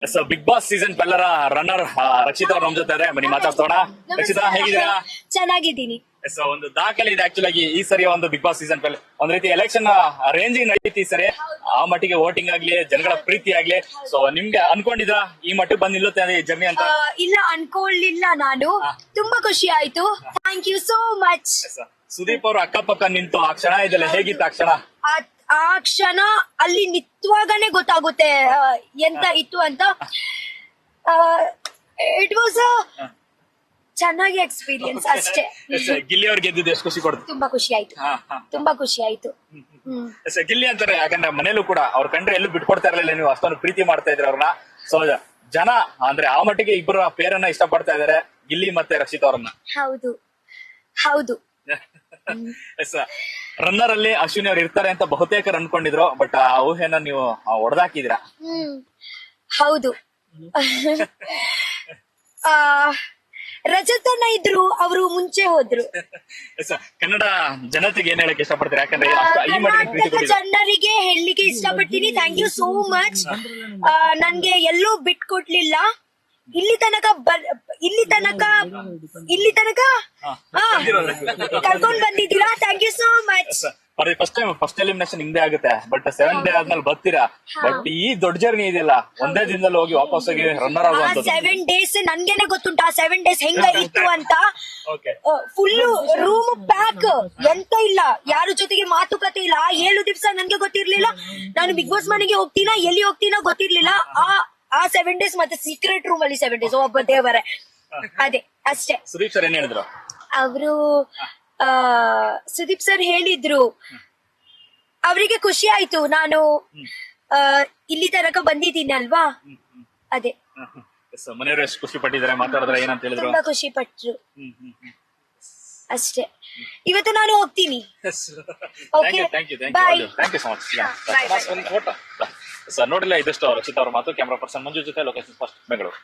So Bigg Boss season 12 runner Rakshita ಅವ್ರ ನಮ್ ಜೊತೆ ಇದ್ದಾರೆ. ಬನ್ನಿ ಮಾತಾಡ್ಸೋಣ. ರಕ್ಷಿತಾ ಹೇಗಿದ್ದೀರಾ? ಚೆನ್ನಾಗಿದ್ದೀನಿ. ಸೊ ಒಂದು ದಾಖಲೆ ಇದೆ ಆಕ್ಚುಲ್ ಆಗಿ ಈ ಸರಿ ಒಂದು ಬಿಗ್ ಬಾಸ್ ಸೀಸನ್ 12 ಒಂದ್ ರೀತಿ ಎಲೆಕ್ಷನ್ ರೇಂಜಿಂಗ್ ನಡೀತಿ ಈ ಸರಿ. ಆ ಮಟ್ಟಿಗೆ ವೋಟಿಂಗ್ ಆಗ್ಲಿ ಜನಗಳ ಪ್ರೀತಿ ಆಗ್ಲಿ ಸೊ ನಿಮ್ಗೆ ಅನ್ಕೊಂಡಿದ್ರ ಈ ಮಟ್ಟಿಗೆ ಬಂದ್ ನಿಲ್ಲುತ್ತೆ ಈ ಜರ್ನಿ ಅಂತ? ಇಲ್ಲ ಅನ್ಕೊಳ್ಳಿಲ್ಲ ನಾನು. ತುಂಬಾ ಖುಷಿ ಆಯ್ತು. Thank you so much. Sudeep ಅವರು ಅಕ್ಕಪಕ್ಕ ನಿಂತು ಆ ಕ್ಷಣ ಇದೆಲ್ಲ ಹೇಗಿತ್ತು ಆ ಕ್ಷಣ? ಆ ಕ್ಷಣ ಅಲ್ಲಿ ನಿಂತುವಾಗನೇ ಗೊತ್ತಾಗುತ್ತೆ ಎಂತ ಇತ್ತು ಅಂತ. ಇಟ್ ವಾಸ್ ಚೆನ್ನಾಗಿ ಎಕ್ಸ್ಪೀರಿಯನ್ಸ್ ಅಷ್ಟೇ. ಗಿಲ್ಲಿ ಅವ್ರಿಗೆ ಗೆದ್ದಿದ್ದು ಎಷ್ಟು ಖುಷಿ ಕೊಡ್ತು? ತುಂಬಾ ಖುಷಿ ಆಯ್ತು. ತುಂಬಾ ಖುಷಿ ಆಯ್ತು. ಗಿಲ್ಲಿ ಅಂತಾರೆ ಯಾಕಂದ್ರೆ ಮನೇಲೂ ಕೂಡ ಅವ್ರ ಕಂಡ್ರೆ ಎಲ್ಲೂ ಬಿಟ್ಕೊಡ್ತಾ ಇರಲಿಲ್ಲ, ನೀವು ಅಷ್ಟೊಂದು ಪ್ರೀತಿ ಮಾಡ್ತಾ ಇದ್ರಿ ಅವ್ರನ್ನ. ಸೊ ಜನ ಅಂದ್ರೆ ಆ ಮಟ್ಟಿಗೆ ಇಬ್ಬರ ಪೇರನ್ನ ಇಷ್ಟಪಡ್ತಾ ಇದಾರೆ, ಗಿಲ್ಲಿ ಮತ್ತೆ ರಕ್ಷಿತ್ ಅವ್ರನ್ನ. ಹೌದು ಹೌದು. ರನ್ನರ್ ಅಲ್ಲಿ ಅಶ್ವಿನಿ ಅವ್ರು ಇರ್ತಾರೆ ಅಂತ ಬಹುತೇಕರು ಅನ್ಕೊಂಡಿದ್ರು, ಬಟ್ ಆ ಊಹೆನ ನೀವು ಹೊಡೆದಾಕಿದಿರಾ. ಹೌದು. ರಜತನ ಇದ್ರು, ಅವರು ಮುಂಚೆ ಹೋದ್ರು. ಕನ್ನಡ ಜನತೆಗೆ ಏನ್ ಹೇಳಕ್ ಇಷ್ಟಪಡ್ತೀರಾ? ಯಾಕಂದ್ರೆ ಈ ಮಟ್ಟಿಗೆ ಪ್ರೀತಿ ಕರ್ನಾಟಕ ಕೊಟ್ಟಿದ್ದೀರಾ. ಜನರಿಗೆ ಹೇಳಲಿಕ್ಕೆ ಇಷ್ಟಪಡ್ತೀನಿ, ಥ್ಯಾಂಕ್ ಯು ಸೋ ಮಚ್. ನನ್ಗೆ ಎಲ್ಲೂ ಬಿಟ್ಕೊಟ್ಲಿಲ್ಲ. ಇಲ್ಲಿ ತನಕ ಕರ್ಕೊಂಡ್ ಬಂದಿದ್ದೀರಾ, thank you so much. First elimination ಹಿಂದೆ ಆಗುತ್ತೆ, ಬಟ್ 7 ಡೇ ಆದ್ಮೇಲೆ ಬರ್ತೀರಾ. ಬಟ್ ಈ ದೊಡ್ಡ ಜರ್ನಿ ಇದೆಯಲ್ಲ, ಒಂದೇ ದಿನದಲ್ಲಿ ಹೋಗಿ ವಾಪಸ್ ಹೋಗಿ ರನ್ನರ್ ಆಗುವಂತ 7 ಡೇಸ್ ನನ್ಗೆನೆ ಗೊತ್ತುಂಟು. ಆ 7 ಡೇಸ್ ಹೆಂಗ ಇತ್ತು ಅಂತ. ಫುಲ್ ರೂಮ್ ಪ್ಯಾಕ್, ಎಂತ ಇಲ್ಲ, ಯಾರ ಜೊತೆಗೆ ಮಾತುಕತೆ ಇಲ್ಲ. 7 ದಿವಸ ನನ್ಗೆ ಗೊತ್ತಿರ್ಲಿಲ್ಲ ನಾನು ಬಿಗ್ ಬಾಸ್ ಮನೆಗೆ ಹೋಗ್ತೀನಾ ಎಲ್ಲಿ ಹೋಗ್ತೀನೋ ಗೊತ್ತಿರ್ಲಿಲ್ಲ. ಆ 7 ಡೇಸ್ ಮತ್ತೆ ಸೀಕ್ರೆಟ್ ರೂಮ್ ಅಲ್ಲಿ 7 ಡೇಸ್ ಒಬ್ಬ ದೇವರೇ. ಅದೇ ಅಷ್ಟೇ. ಸುದೀಪ್ ಸರ್ ಏನ್ ಹೇಳಿದ್ರು? ಅವರು ಸುದೀಪ್ ಸರ್ ಹೇಳಿದ್ರು, ಅವರಿಗೆ ಖುಷಿ ಆಯ್ತು ನಾನು ಇಲ್ಲಿ ತನಕ ಬಂದಿದ್ದೀನಿ ಅಲ್ವಾ. ಅದೇ ಮನೆಯವರು ಎಷ್ಟು ಖುಷಿ ಪಟ್ಟಿದ್ದಾರೆ, ಮಾತಾಡಿದ್ರೆ ಏನಂತ ಹೇಳಿದ್ರು? ತುಂಬಾ ಖುಷಿ ಪಟ್ರು ಅಷ್ಟೇ. ಇವತ್ತು ನಾನು ಹೋಗ್ತೀನಿ. Okay, bye. Thank you so much. ನೋಡಿಲ್ಲ ಇದಷ್ಟು ರಕ್ಷಿತ್ ಅವ್ರ ಮಾತು. ಕ್ಯಾಮರಾ ಪರ್ಸನ್ ಮಂಜು ಜೊತೆ ಲೊಕೇಶನ್ ಫಸ್ಟ್ ಬೆಂಗಳೂರು.